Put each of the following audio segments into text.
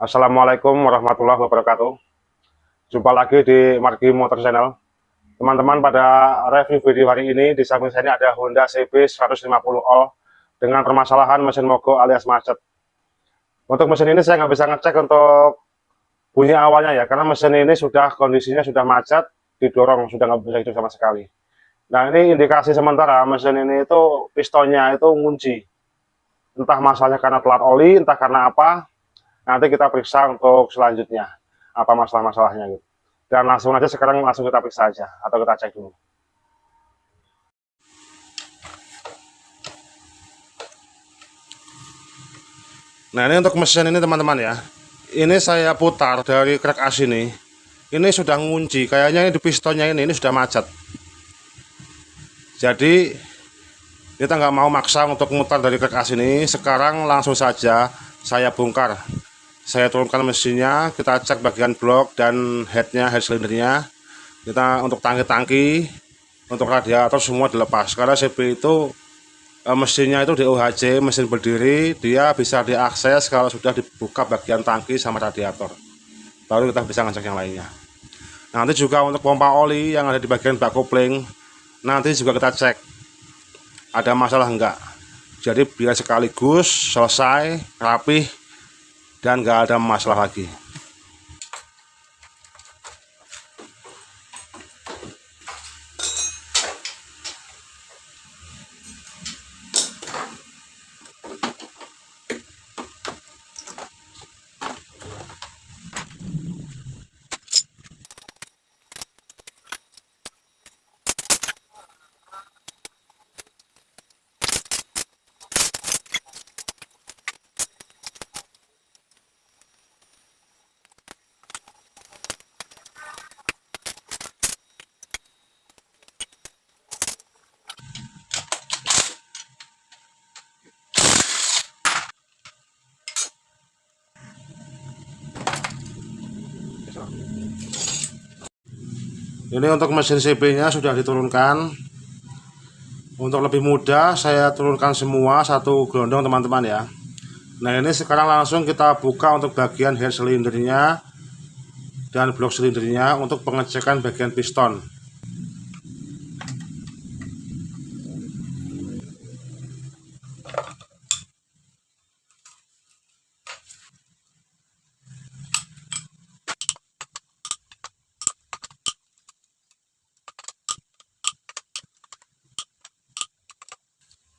Assalamualaikum warahmatullahi wabarakatuh. Jumpa lagi di Margi Motor Channel. Teman-teman, pada review video hari ini di samping saya ini ada Honda CB 150 All dengan permasalahan mesin mogok alias macet. Untuk mesin ini saya nggak bisa ngecek untuk bunyi awalnya ya, karena mesin ini sudah kondisinya sudah macet, didorong sudah nggak bisa hidup sama sekali. Nah, ini indikasi sementara mesin ini itu pistonnya itu ngunci. Entah masalahnya karena telat oli, entah karena apa. Nanti kita periksa untuk selanjutnya apa masalah-masalahnya gitu. Dan langsung aja sekarang langsung kita periksa aja atau kita cek dulu. Nah, ini untuk mesin ini teman-teman ya. Ini saya putar dari krek as ini. Ini sudah ngunci, kayaknya ini di pistonnya ini sudah macet. Jadi kita nggak mau maksa untuk mutar dari krek as ini. Sekarang langsung saja saya bongkar. Saya turunkan mesinnya, kita cek bagian blok dan headnya, head silindernya. Kita untuk tangki-tangki, untuk radiator semua dilepas. Karena CB itu mesinnya itu DOHC, mesin berdiri, dia bisa diakses kalau sudah dibuka bagian tangki sama radiator. Baru kita bisa ngecek yang lainnya. Nanti juga untuk pompa oli yang ada di bagian bak kopling, nanti juga kita cek ada masalah enggak. Jadi biar sekaligus selesai, rapih, dan nggak ada masalah lagi. Ini untuk mesin CB-nya sudah diturunkan. Untuk lebih mudah saya turunkan semua satu gelondong teman-teman ya. Nah, ini sekarang langsung kita buka untuk bagian head silindernya dan blok silindernya untuk pengecekan bagian piston.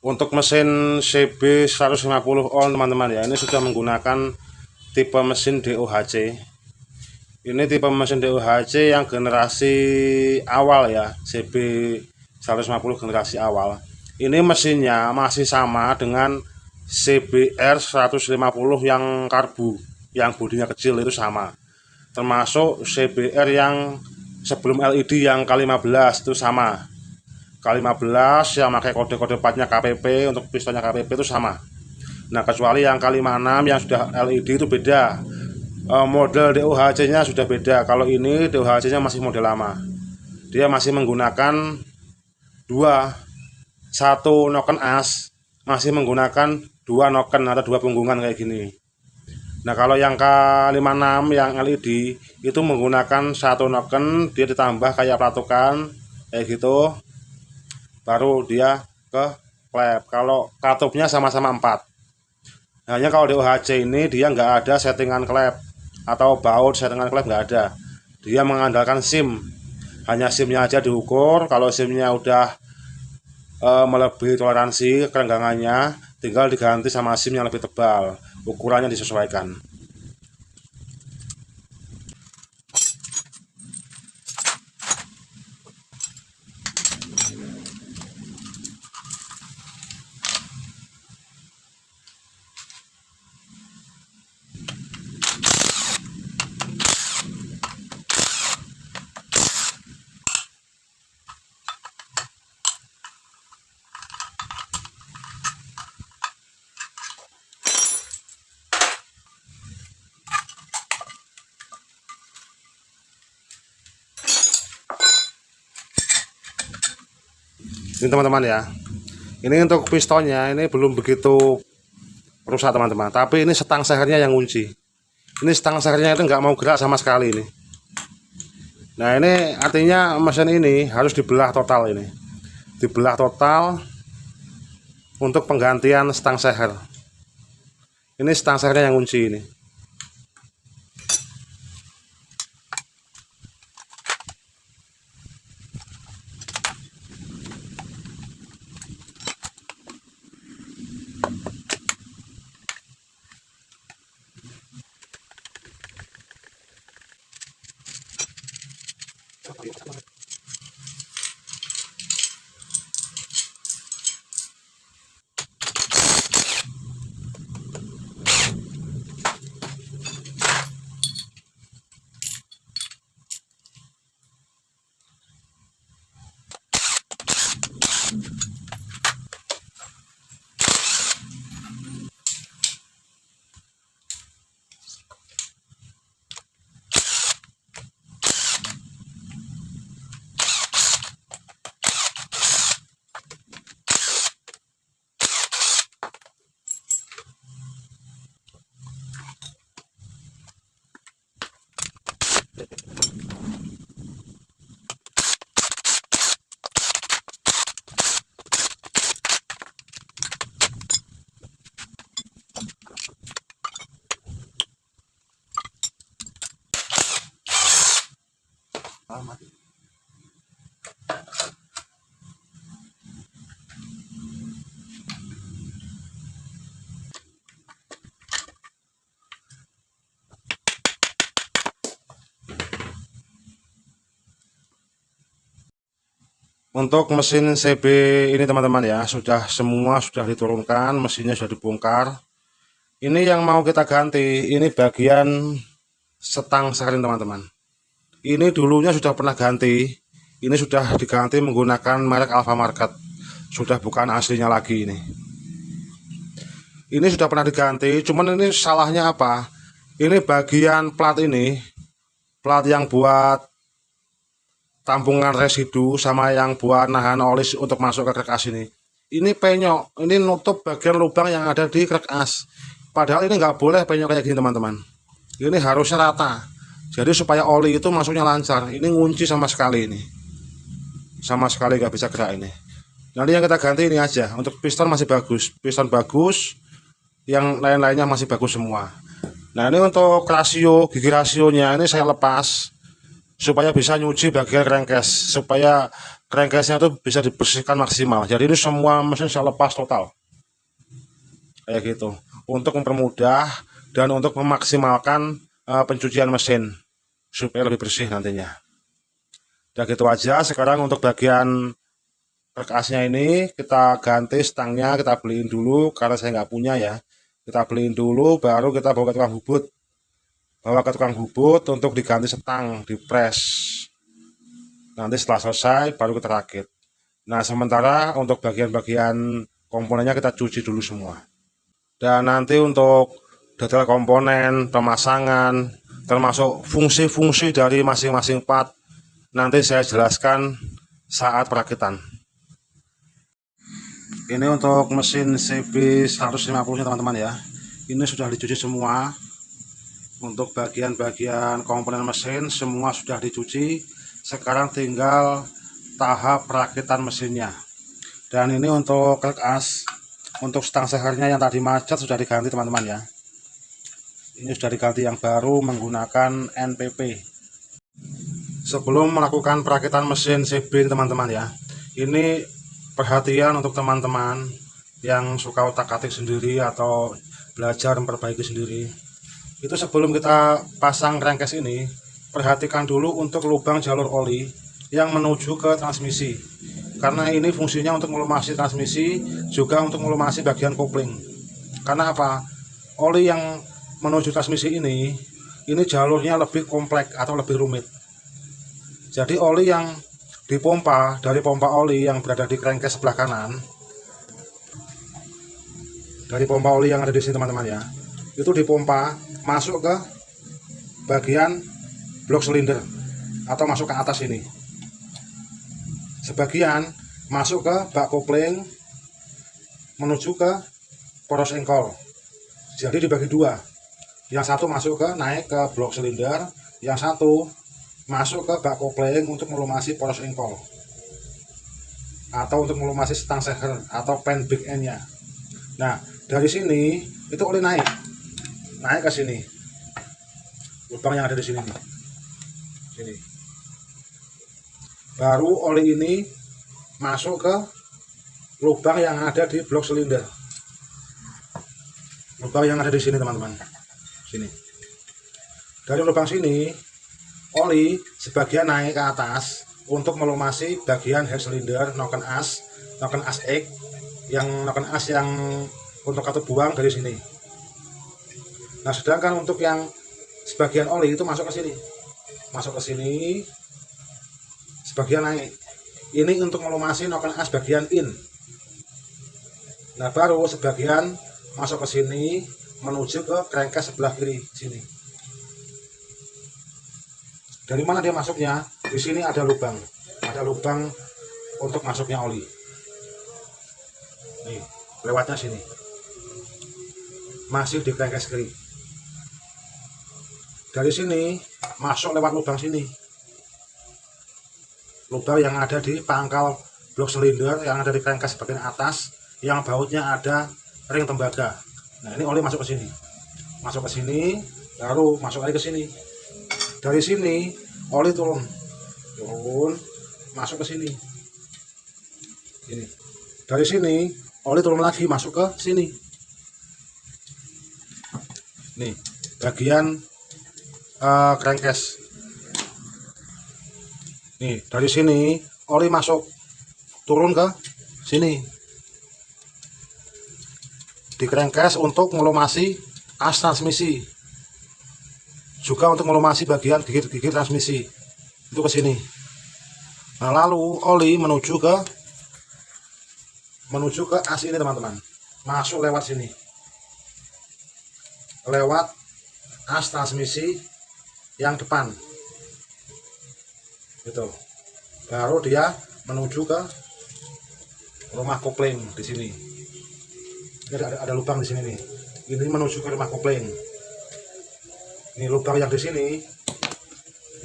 Untuk mesin CB 150 on teman-teman ya, ini sudah menggunakan tipe mesin DOHC. Ini tipe mesin DOHC yang generasi awal ya, CB 150 generasi awal. Ini mesinnya masih sama dengan CBR 150 yang karbu, yang bodinya kecil itu sama. Termasuk CBR yang sebelum LED yang K15 itu sama. K15 yang pakai kode-kode platnya KPP, untuk pistonnya KPP itu sama. Nah, kecuali yang K56 yang sudah LED itu beda. Model DOHC nya sudah beda. Kalau ini DOHC nya masih model lama. Dia masih menggunakan satu noken as, masih menggunakan dua noken atau dua punggungan kayak gini. Nah, kalau yang K56 yang LED itu menggunakan satu noken, dia ditambah kayak pelatukan kayak gitu, baru dia ke klep. Kalau katupnya sama-sama 4. Hanya kalau di OHC ini dia nggak ada settingan klep atau baut settingan klep, nggak ada. Dia mengandalkan SIM, hanya SIM-nya aja diukur. Kalau SIM-nya udah melebihi toleransi kerenggangannya, tinggal diganti sama SIM yang lebih tebal, ukurannya disesuaikan. Ini teman-teman ya, ini untuk pistonnya ini belum begitu rusak teman-teman, tapi ini setang sehernya yang kunci. Ini stang sehernya itu nggak mau gerak sama sekali ini. Nah ini artinya mesin ini harus dibelah total ini. Dibelah total untuk penggantian stang seher. Ini stang sehernya yang kunci ini. Untuk mesin CB ini teman-teman ya, semua sudah diturunkan, mesinnya sudah dibongkar. Ini yang mau kita ganti, ini bagian setang seher teman-teman. Ini dulunya sudah pernah ganti, ini sudah diganti menggunakan merek Alfamarket. Sudah bukan aslinya lagi ini. Ini sudah pernah diganti, cuman ini salahnya apa? Ini bagian plat ini, plat yang buat tampungan residu sama yang buat nahan oli untuk masuk ke krek as ini penyok, ini nutup bagian lubang yang ada di krek as. Padahal ini nggak boleh penyok kayak gini teman-teman, ini harusnya rata, jadi supaya oli itu masuknya lancar. Ini ngunci sama sekali, ini sama sekali nggak bisa gerak ini. Nanti yang kita ganti ini aja. Untuk piston masih bagus, piston bagus, yang lain-lainnya masih bagus semua. Nah ini untuk rasio, gigi rasionya ini saya lepas supaya bisa nyuci bagian crankcase, supaya crankcase-nya itu bisa dibersihkan maksimal. Jadi ini semua mesin saya lepas total kayak gitu, untuk mempermudah dan untuk memaksimalkan pencucian mesin supaya lebih bersih nantinya. Udah gitu aja. Sekarang untuk bagian crankcase-nya ini kita ganti stangnya, kita beliin dulu karena saya nggak punya ya. Kita beliin dulu, baru kita bawa ke tukang bubut. Bawa ke tukang bubut untuk diganti setang, dipres. Nanti setelah selesai baru kita rakit. Nah sementara untuk bagian-bagian komponennya kita cuci dulu semua. Dan nanti untuk detail komponen, pemasangan, termasuk fungsi-fungsi dari masing-masing part, nanti saya jelaskan saat perakitan. Ini untuk mesin CB 150 teman-teman ya. Ini sudah dicuci semua. Untuk bagian-bagian komponen mesin semua sudah dicuci. Sekarang tinggal tahap perakitan mesinnya. Dan ini untuk krek as, untuk stang sehernya yang tadi macet sudah diganti teman-teman ya. Ini sudah diganti yang baru menggunakan NPP. Sebelum melakukan perakitan mesin CB teman-teman ya, ini perhatian untuk teman-teman yang suka otak-atik sendiri atau belajar memperbaiki sendiri. Itu sebelum kita pasang crankcase ini, perhatikan dulu untuk lubang jalur oli yang menuju ke transmisi. Karena ini fungsinya untuk melumasi transmisi, juga untuk melumasi bagian kopling. Karena apa? Oli yang menuju transmisi ini jalurnya lebih kompleks atau lebih rumit. Jadi oli yang dipompa dari pompa oli yang berada di crankcase sebelah kanan, dari pompa oli yang ada di sini teman-teman ya, itu dipompa masuk ke bagian blok silinder atau masuk ke atas ini. Sebagian masuk ke bak kopling menuju ke poros engkol. Jadi dibagi dua. Yang satu masuk ke naik ke blok silinder, yang satu masuk ke bak kopling untuk melumasi poros engkol atau untuk melumasi stang seher atau pan big end-nya. Nah, dari sini itu oli naik ke sini. Lubang yang ada di sini nih. Sini. Baru oli ini masuk ke lubang yang ada di blok silinder. Lubang yang ada di sini, teman-teman. Sini. Dari lubang sini, oli sebagian naik ke atas untuk melumasi bagian head cylinder noken as egg yang noken as yang untuk kartu buang dari sini. Nah, sedangkan untuk yang sebagian oli itu masuk ke sini, sebagian naik. Ini untuk melumasi noken as bagian in. Nah, baru sebagian masuk ke sini menuju ke crankcase sebelah kiri sini. Dari mana dia masuknya? Di sini ada lubang untuk masuknya oli. Nih, lewatnya sini. Masih di crankcase kiri. Dari sini masuk lewat lubang sini. Lubang yang ada di pangkal blok silinder yang ada di crankcase bagian atas, yang bautnya ada ring tembaga. Nah, ini oli masuk ke sini, baru masuk lagi ke sini. Dari sini oli turun, masuk ke sini. Ini. Dari sini oli turun lagi masuk ke sini. Nih, bagian crankcase. Nih, dari sini oli masuk turun ke sini. Di crankcase untuk melumasi as transmisi, juga untuk melumasi bagian gigi transmisi itu ke sini. Nah, lalu oli menuju ke as ini, teman-teman, masuk lewat sini, lewat as transmisi yang depan itu, baru dia menuju ke rumah kopling di sini. Ini ada lubang di sini nih. Ini menuju ke rumah kopling. Ini lubang yang di sini.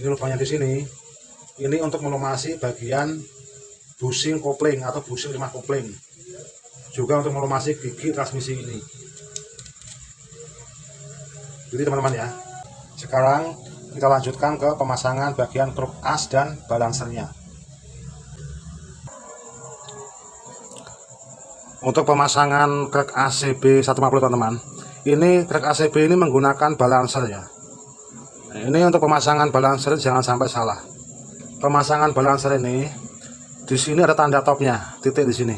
Ini lubang yang di sini. Ini untuk melumasi bagian busing kopling atau busing rumah kopling. Juga untuk melumasi gigi transmisi ini. Jadi, teman-teman ya. Sekarang kita lanjutkan ke pemasangan bagian kruk as dan balancernya. Untuk pemasangan krek ACB 150, teman-teman, ini krek ACB ini menggunakan balancer ya. Nah, ini untuk pemasangan balancer jangan sampai salah. Pemasangan balancer ini di sini ada tanda topnya, titik di sini.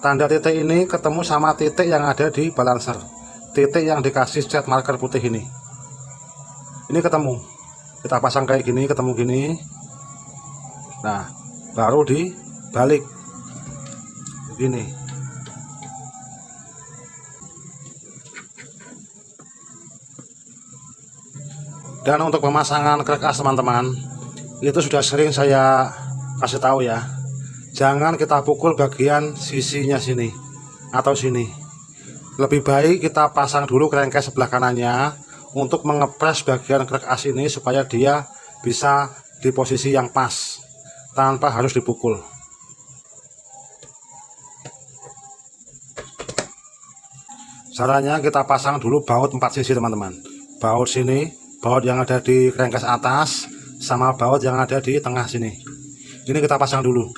Tanda titik ini ketemu sama titik yang ada di balancer, titik yang dikasih cat marker putih ini. Ini ketemu. Kita pasang kayak gini, ketemu gini. Nah, baru dibalik. Begini. Dan untuk pemasangan krek as, teman-teman, itu sudah sering saya kasih tahu ya. Jangan kita pukul bagian sisinya sini atau sini. Lebih baik kita pasang dulu crankcase sebelah kanannya untuk mengepres bagian krek as ini supaya dia bisa di posisi yang pas tanpa harus dipukul. Caranya kita pasang dulu baut 4 sisi, teman-teman. Baut sini, baut yang ada di crankcase atas, sama baut yang ada di tengah sini. Ini kita pasang dulu.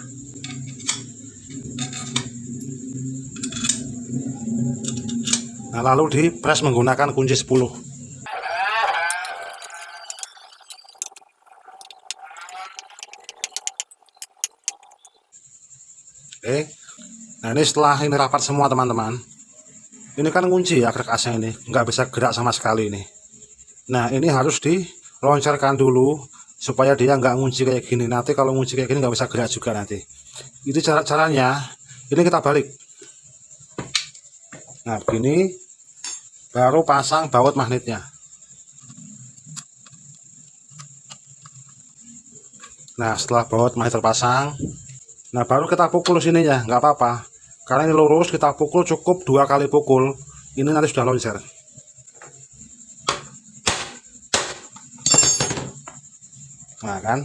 Nah, lalu dipres menggunakan kunci 10. Oke. Nah, ini setelah ini rapat semua, teman-teman. Ini kan kunci ya krek asnya, ini nggak bisa gerak sama sekali ini. Nah, ini harus diloncarkan dulu supaya dia nggak ngunci kayak gini. Nanti kalau ngunci kayak gini nggak bisa gerak juga nanti. Itu caranya. Ini kita balik. Nah, begini, baru pasang baut magnetnya. Nah, setelah baut magnet terpasang, nah baru kita pukul sininya, nggak apa-apa. Karena ini lurus, kita pukul cukup 2 kali pukul. Ini nanti sudah loncer. Nah kan,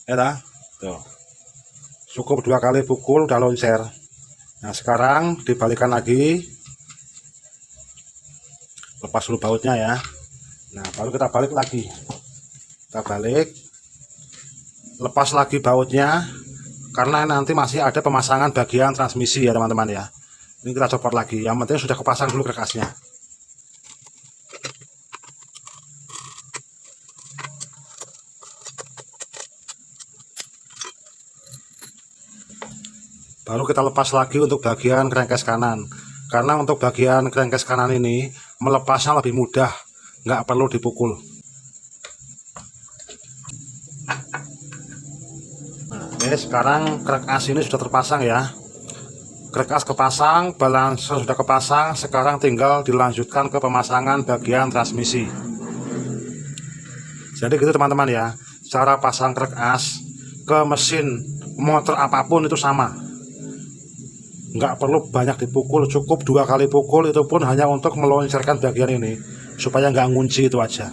ya dah. Tuh. Cukup 2 kali pukul udah loncer. Nah sekarang dibalikan lagi, lepas dulu bautnya ya. Nah baru kita balik lagi, kita balik, lepas lagi bautnya, karena nanti masih ada pemasangan bagian transmisi ya teman-teman ya. Ini kita copot lagi, yang penting sudah kepasang dulu kerkasnya. Baru kita lepas lagi untuk bagian crankcase kanan, karena untuk bagian crankcase kanan ini melepasnya lebih mudah, nggak perlu dipukul. Nah, oke, sekarang crankcase ini sudah terpasang ya. Crankcase kepasang, balancer sudah kepasang, sekarang tinggal dilanjutkan ke pemasangan bagian transmisi. Jadi gitu teman-teman ya, cara pasang crankcase ke mesin motor apapun itu sama, nggak perlu banyak dipukul, cukup 2 kali pukul, itu pun hanya untuk meloncerkan bagian ini supaya nggak ngunci, itu aja.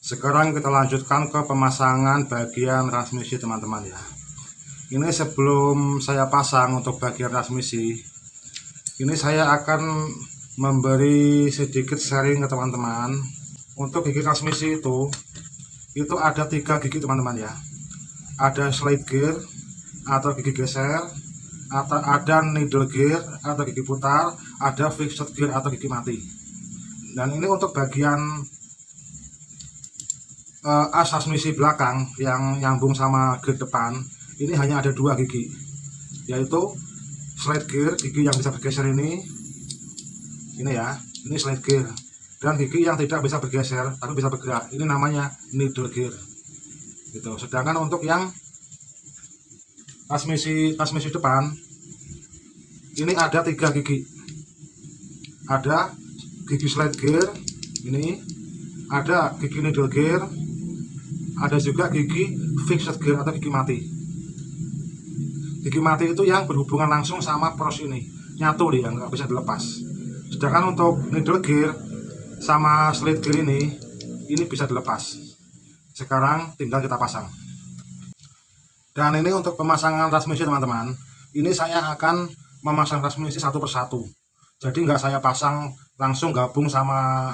Sekarang kita lanjutkan ke pemasangan bagian transmisi teman-teman ya. Ini sebelum saya pasang untuk bagian transmisi, ini saya akan memberi sedikit sharing ke teman-teman. Untuk gigi transmisi itu ada 3 gigi teman-teman ya. Ada slide gear atau gigi geser, atau ada needle gear atau gigi putar, ada fixed gear atau gigi mati. Dan ini untuk bagian as transmisi belakang yang nyambung sama gear depan, ini hanya ada 2 gigi, yaitu slide gear, gigi yang bisa bergeser ini ya, ini slide gear, dan gigi yang tidak bisa bergeser tapi bisa bergerak, ini namanya needle gear gitu. Sedangkan untuk yang transmisi depan ini ada 3 gigi, ada gigi slide gear ini, ada gigi needle gear, ada juga gigi fixed gear atau gigi mati. Gigi mati itu yang berhubungan langsung sama pros ini, nyatu dia, nggak bisa dilepas. Sedangkan untuk needle gear sama slide gear ini bisa dilepas. Sekarang tinggal kita pasang. Dan ini untuk pemasangan transmisi teman-teman, ini saya akan memasang transmisi satu persatu. Jadi nggak saya pasang langsung gabung sama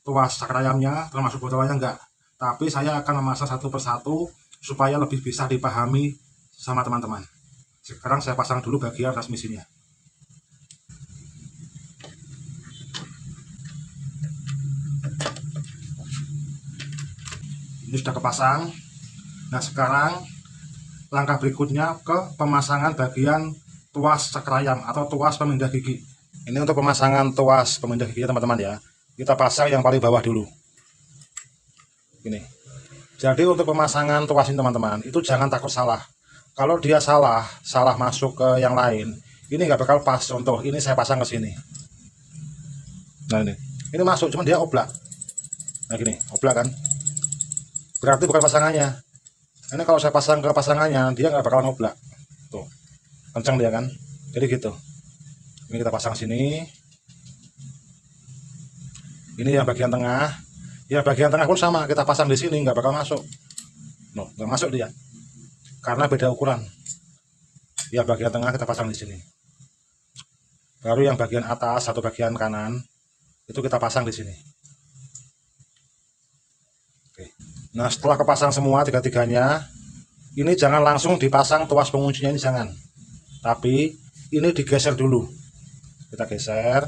tuas cakrayamnya termasuk botolnya, enggak. Tapi saya akan memasang satu persatu supaya lebih bisa dipahami sama teman-teman. Sekarang saya pasang dulu bagian transmisinya. Ini sudah kepasang. Nah sekarang langkah berikutnya ke pemasangan bagian tuas cakrayam atau tuas pemindah gigi. Ini untuk pemasangan tuas pemindah gigi teman-teman ya. Kita pasang yang paling bawah dulu. Ini. Jadi untuk pemasangan tuas ini teman-teman, itu jangan takut salah. Kalau dia salah masuk ke yang lain, ini nggak bakal pas. Contoh, ini saya pasang ke sini. Nah ini masuk, cuma dia oblak. Nah gini, oblak kan? Berarti bukan pasangannya. Ini kalau saya pasang ke pasangannya, dia nggak bakalan oblak. Tuh, kencang dia kan? Jadi gitu. Ini kita pasang sini. Ini yang bagian tengah. Ya bagian tengah pun sama, kita pasang di sini nggak bakal masuk. No, nggak masuk dia. Karena beda ukuran. Ya bagian tengah kita pasang di sini. Baru yang bagian atas atau bagian kanan itu kita pasang di sini. Oke. Nah setelah kepasang semua tiga-tiganya, ini jangan langsung dipasang tuas penguncinya, ini jangan. Tapi ini digeser dulu. Kita geser.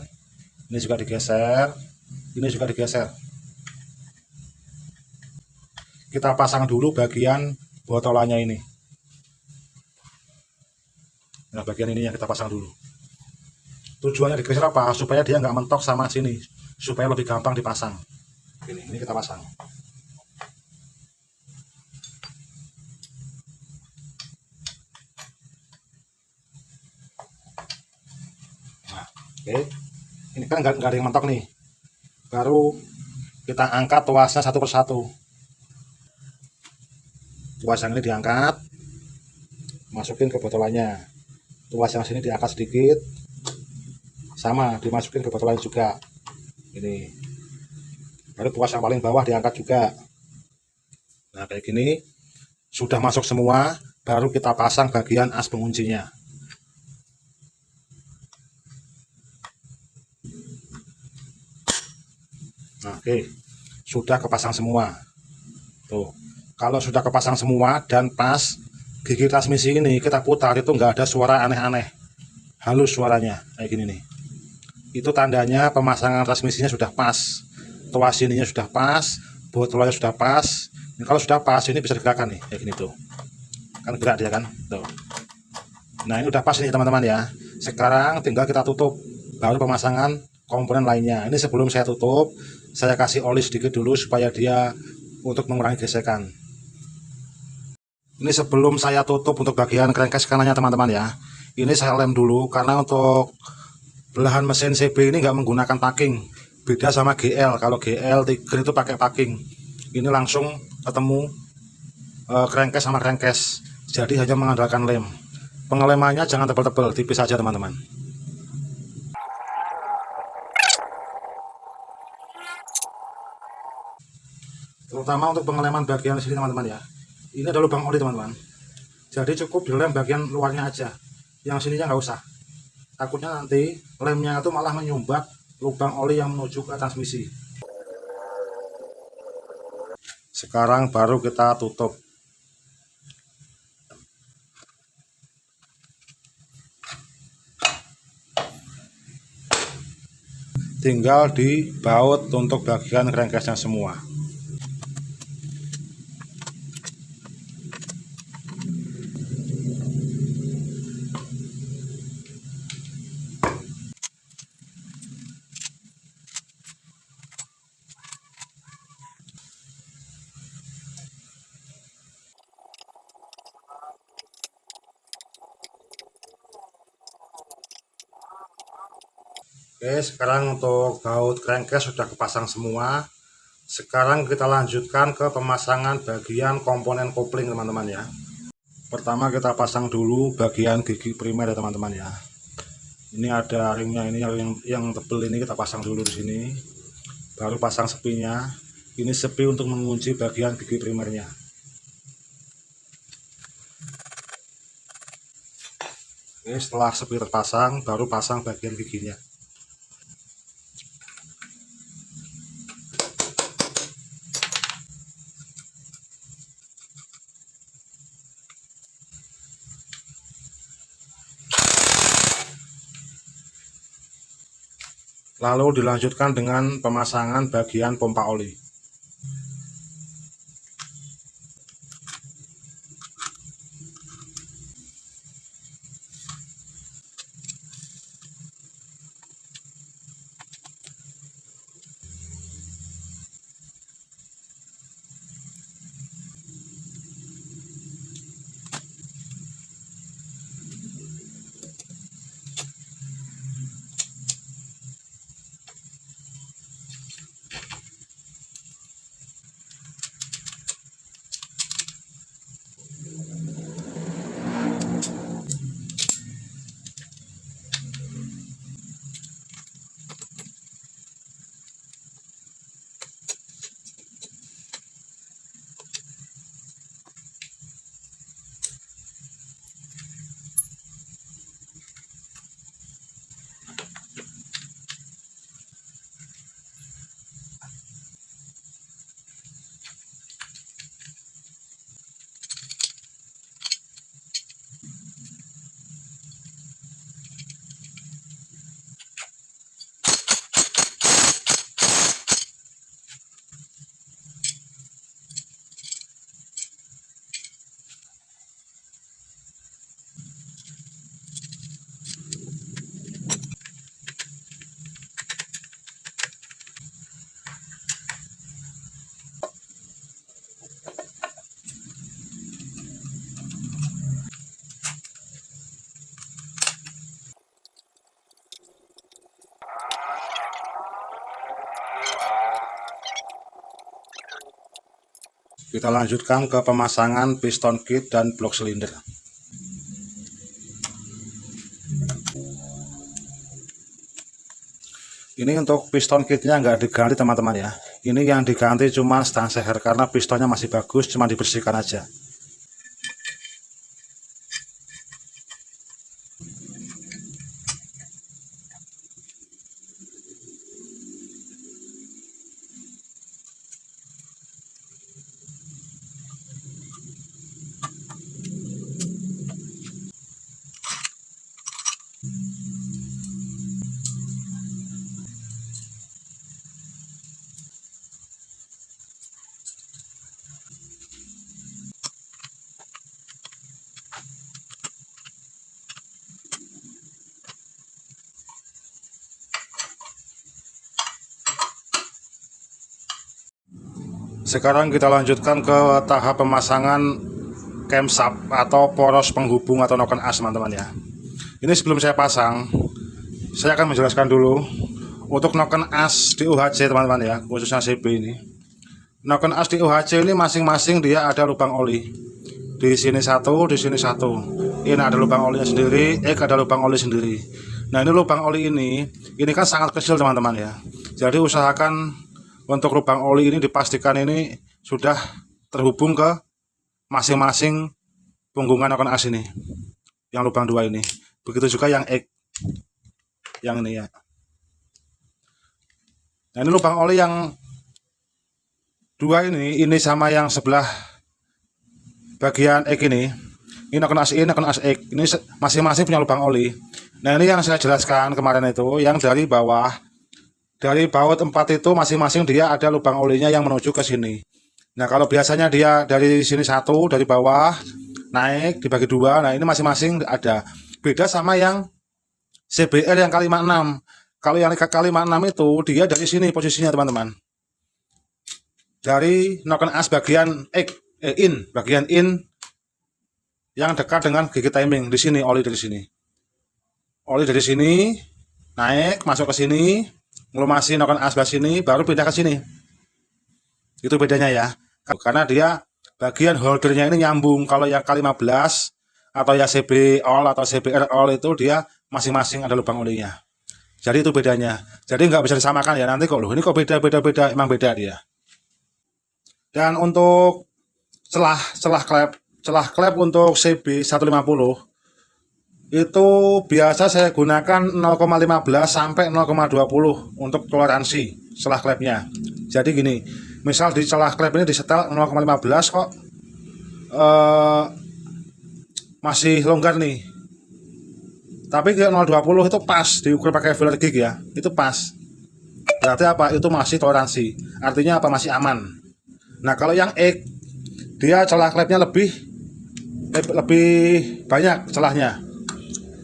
Ini juga digeser. Ini juga digeser. Kita pasang dulu bagian botolannya ini. Nah bagian ini yang kita pasang dulu. Tujuannya digeser apa? Supaya dia nggak mentok sama sini, supaya lebih gampang dipasang. Ini kita pasang. Nah, oke. Ini kan nggak ada yang mentok nih. Baru kita angkat tuasnya satu persatu. Tuas yang ini diangkat, masukin ke botolannya. Tuas yang sini diangkat sedikit, sama dimasukin ke botolan juga. Ini baru tuas yang paling bawah diangkat juga. Nah, kayak gini sudah masuk semua, baru kita pasang bagian as penguncinya. Nah, oke, sudah kepasang semua. Tuh, kalau sudah kepasang semua dan pas gigi transmisi ini kita putar, itu nggak ada suara aneh-aneh, halus suaranya kayak gini nih. Itu tandanya pemasangan transmisinya sudah pas, tuas ininya sudah pas, botolnya sudah pas. Ini kalau sudah pas, ini bisa digerakkan nih kayak gini tuh, kan gerak dia kan tuh. Nah, ini udah pas nih teman-teman ya. Sekarang tinggal kita tutup, baru pemasangan komponen lainnya. Ini sebelum saya tutup, saya kasih oli sedikit dulu supaya dia untuk mengurangi gesekan. Ini sebelum saya tutup untuk bagian crankcase kanannya teman-teman ya. Ini saya lem dulu karena untuk belahan mesin CB ini nggak menggunakan packing. Beda sama GL. Kalau GL Tiger itu pakai packing. Ini langsung ketemu crankcase sama crankcase. Jadi hanya mengandalkan lem. Pengelemannya jangan tebal-tebal, tipis saja teman-teman. Terutama untuk pengeleman bagian sini teman-teman ya. Ini ada lubang oli teman-teman. Jadi cukup dilem bagian luarnya aja. Yang sininya nggak usah. Takutnya nanti lemnya itu malah menyumbat lubang oli yang menuju ke transmisi. Sekarang baru kita tutup. Tinggal dibaut untuk bagian crankcase-nya semua. Oke, sekarang untuk baut crankcase sudah kepasang semua. Sekarang kita lanjutkan ke pemasangan bagian komponen kopling teman-teman ya. Pertama kita pasang dulu bagian gigi primer ya teman-teman ya. Ini ada ringnya, ini yang tebel ini kita pasang dulu di sini. Baru pasang sepinya. Ini sepi untuk mengunci bagian gigi primernya. Oke, setelah sepi terpasang, baru pasang bagian giginya. Lalu dilanjutkan dengan pemasangan bagian pompa oli. Kita lanjutkan ke pemasangan piston kit dan blok silinder. Ini untuk piston kitnya nggak diganti teman-teman ya. Ini yang diganti cuma stang seher karena pistonnya masih bagus, cuma dibersihkan aja. Sekarang kita lanjutkan ke tahap pemasangan camshaft atau poros penghubung atau noken as, teman-teman ya. Ini sebelum saya pasang, saya akan menjelaskan dulu untuk noken as di UHC, teman-teman ya, khususnya CB ini. Noken as di UHC ini masing-masing dia ada lubang oli. Di sini satu, di sini satu. Ini ada lubang olinya sendiri, ada lubang oli sendiri. Nah, ini lubang oli ini kan sangat kecil, teman-teman ya. Jadi usahakan untuk lubang oli ini dipastikan ini sudah terhubung ke masing-masing punggungan noken as ini, yang lubang 2 ini. Begitu juga yang yang ini ya. Nah, ini lubang oli yang 2 ini sama yang sebelah bagian ini noken as ini masing-masing punya lubang oli. Nah, ini yang saya jelaskan kemarin itu, yang dari bawah, dari baut 4 itu masing-masing dia ada lubang olinya yang menuju ke sini. Nah, kalau biasanya dia dari sini satu, dari bawah naik dibagi 2. Nah, ini masing-masing ada. Beda sama yang CBR yang kali 6. Kalau yang kali 6 itu dia dari sini posisinya, teman-teman. Dari noken as bagian bagian in yang dekat dengan gigi timing. Di sini oli dari sini. Oli dari sini naik masuk ke sini, ngelumasi noken as sebelah sini, baru pindah ke sini. Itu bedanya ya. Karena dia bagian holdernya ini nyambung. Kalau yang K15 atau ya CB all atau CBR all itu dia masing-masing ada lubang olinya. Jadi itu bedanya. Jadi nggak bisa disamakan ya, nanti kok loh ini kok beda, emang beda dia. Dan untuk celah klep untuk CB 150 itu biasa saya gunakan 0,15 sampai 0,20 untuk toleransi celah klepnya. Jadi gini, misal di celah klep ini disetel 0,15 kok masih longgar nih, tapi ke 0,20 itu pas, diukur pakai filler gig ya, itu pas. Berarti apa? Itu masih toleransi. Artinya apa? Masih aman. Nah, kalau yang dia celah klepnya lebih banyak celahnya.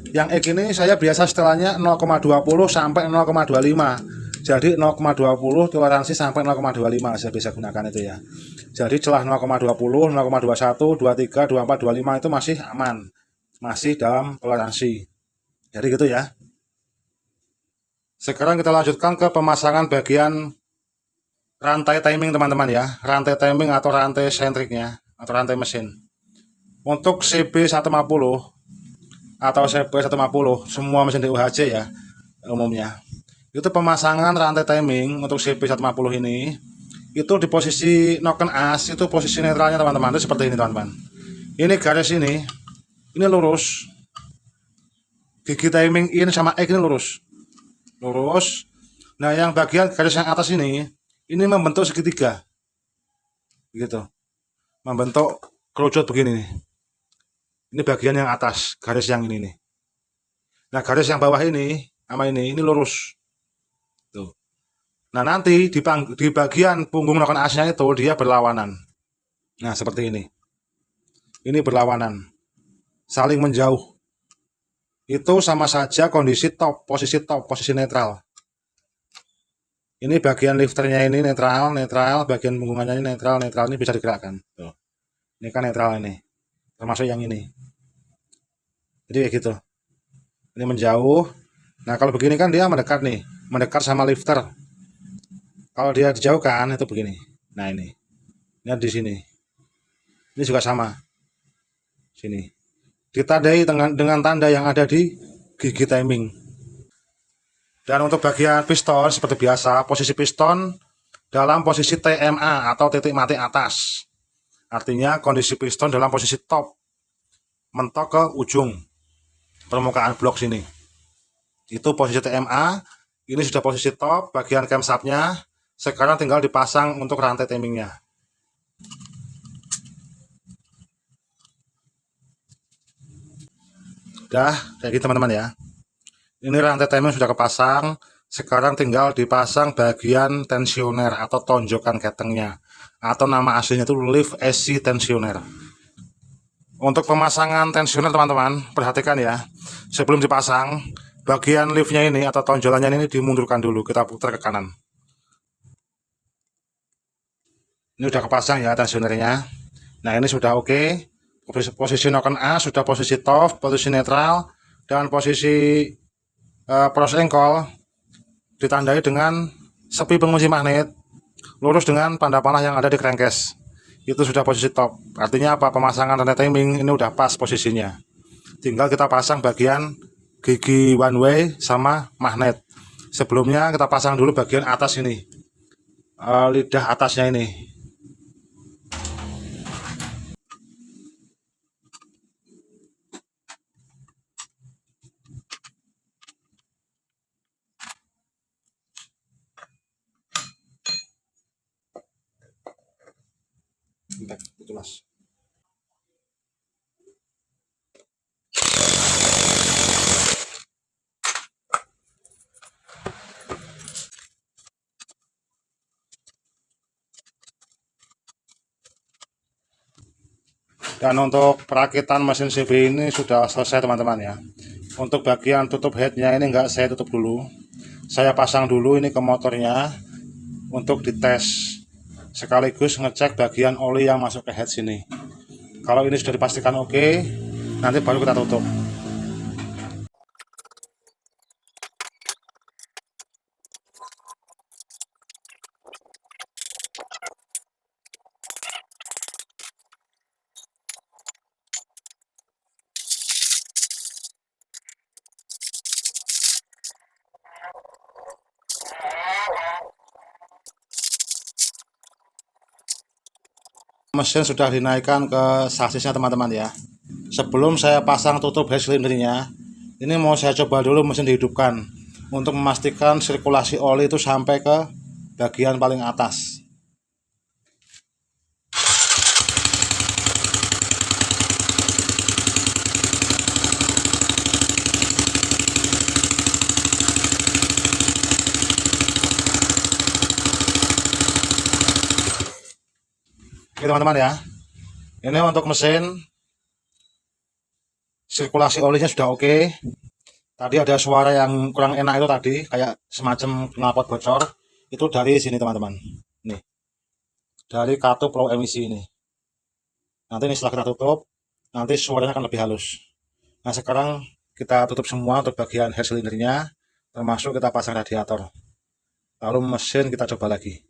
Yang ini saya biasa setelannya 0,20 sampai 0,25. Jadi 0,20 toleransi sampai 0,25 saya bisa gunakan itu ya. Jadi celah 0,20, 0,21, 23, 24, 25 itu masih aman. Masih dalam toleransi. Jadi gitu ya. Sekarang kita lanjutkan ke pemasangan bagian rantai timing, teman-teman ya. Rantai timing atau rantai sentriknya atau rantai mesin. Untuk CB 150 atau CB 150 semua mesin di UHC ya umumnya. Itu pemasangan rantai timing untuk CB 150 ini itu di posisi noken as, itu posisi netralnya teman-teman itu seperti ini, teman-teman. Ini garis ini lurus. Gigi timing in sama ini lurus. Nah, yang bagian garis yang atas ini membentuk segitiga. Gitu. Membentuk kerucut begini nih. Ini bagian yang atas, garis yang ini nih. Nah, garis yang bawah ini sama ini lurus. Tuh. Nah, nanti di bagian punggung noken asnya itu dia berlawanan. Nah, seperti ini. Ini berlawanan. Saling menjauh. Itu sama saja kondisi posisi netral. Ini bagian lifternya ini netral, bagian punggungannya ini netral ini bisa digerakkan. Tuh. Ini kan netral ini. Termasuk yang ini. Jadi kayak gitu. Ini menjauh. Nah, kalau begini kan dia mendekat nih, mendekat sama lifter. Kalau dia dijauhkan itu begini. Nah, ini di sini. Ini juga sama. Sini. Ditandai dengan tanda yang ada di gigi timing. Dan untuk bagian piston seperti biasa, posisi piston dalam posisi TMA atau titik mati atas. Artinya kondisi piston dalam posisi top, mentok ke ujung permukaan blok sini. Itu posisi TMA. Ini sudah posisi top bagian camshaftnya. Sekarang tinggal dipasang untuk rantai timingnya. Udah kayak gitu teman-teman ya. Ini rantai timing sudah kepasang. Sekarang tinggal dipasang bagian tensioner atau tonjokan ketengnya, atau nama aslinya itu lift AC tensioner. Untuk pemasangan tensioner teman-teman, perhatikan ya. Sebelum dipasang, bagian liftnya ini atau tonjolannya ini dimundurkan dulu. Kita putar ke kanan. Ini udah kepasang ya tensionernya. Nah ini sudah oke. Posisi noken A sudah posisi top, posisi netral, dan posisi pros engkol ditandai dengan sepi pengunci magnet lurus dengan tanda panah yang ada di crankcase. Itu sudah posisi top. Artinya apa? Pemasangan rantai timing ini udah pas posisinya. Tinggal kita pasang bagian gigi one way sama magnet. Sebelumnya kita pasang dulu bagian atas ini, lidah atasnya ini. Itu mas. Dan untuk perakitan mesin CB ini sudah selesai teman-teman ya. Untuk bagian tutup headnya ini enggak saya tutup dulu. Saya pasang dulu ini ke motornya untuk dites. Sekaligus ngecek bagian oli yang masuk ke head sini. Kalau ini sudah dipastikan oke, nanti baru kita tutup. Mesin sudah dinaikkan ke sasisnya teman-teman ya. Sebelum saya pasang tutup head silindernya, ini mau saya coba dulu mesin dihidupkan untuk memastikan sirkulasi oli itu sampai ke bagian paling atas. Oke teman-teman ya, ini untuk mesin sirkulasi olinya sudah oke. Tadi ada suara yang kurang enak itu tadi, kayak semacam knalpot bocor. Itu dari sini teman-teman. Nih, dari katup low emisi ini. Nanti ini setelah kita tutup, nanti suaranya akan lebih halus. Nah sekarang kita tutup semua untuk bagian head silindernya, termasuk kita pasang radiator. Lalu mesin kita coba lagi.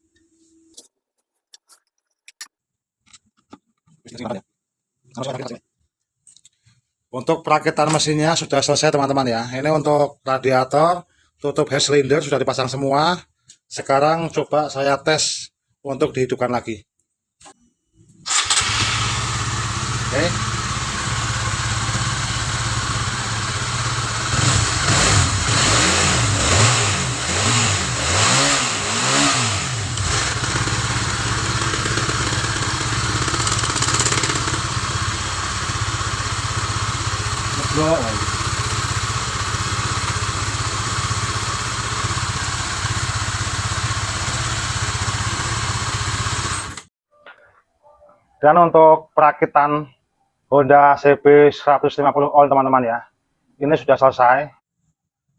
Untuk perakitan mesinnya sudah selesai teman-teman ya. Ini untuk radiator, tutup head cylinder sudah dipasang semua. Sekarang coba saya tes untuk dihidupkan lagi. Oke. Dan untuk perakitan Honda CB 150 all teman-teman ya, ini sudah selesai.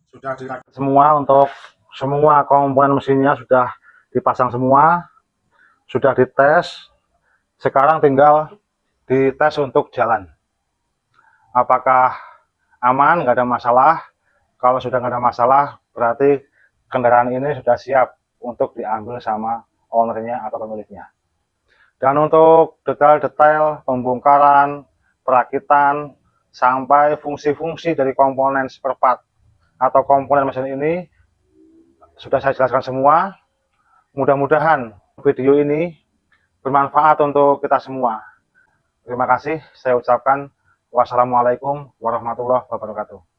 Sudah dirakit semua, untuk semua komponen mesinnya sudah dipasang semua, sudah dites. Sekarang tinggal dites untuk jalan. Apakah aman, nggak ada masalah? Kalau sudah nggak ada masalah, berarti kendaraan ini sudah siap untuk diambil sama ownernya atau pemiliknya. Dan untuk detail-detail pembongkaran, perakitan, sampai fungsi-fungsi dari komponen spare part atau komponen mesin ini sudah saya jelaskan semua. Mudah-mudahan video ini bermanfaat untuk kita semua. Terima kasih, saya ucapkan wassalamualaikum warahmatullahi wabarakatuh.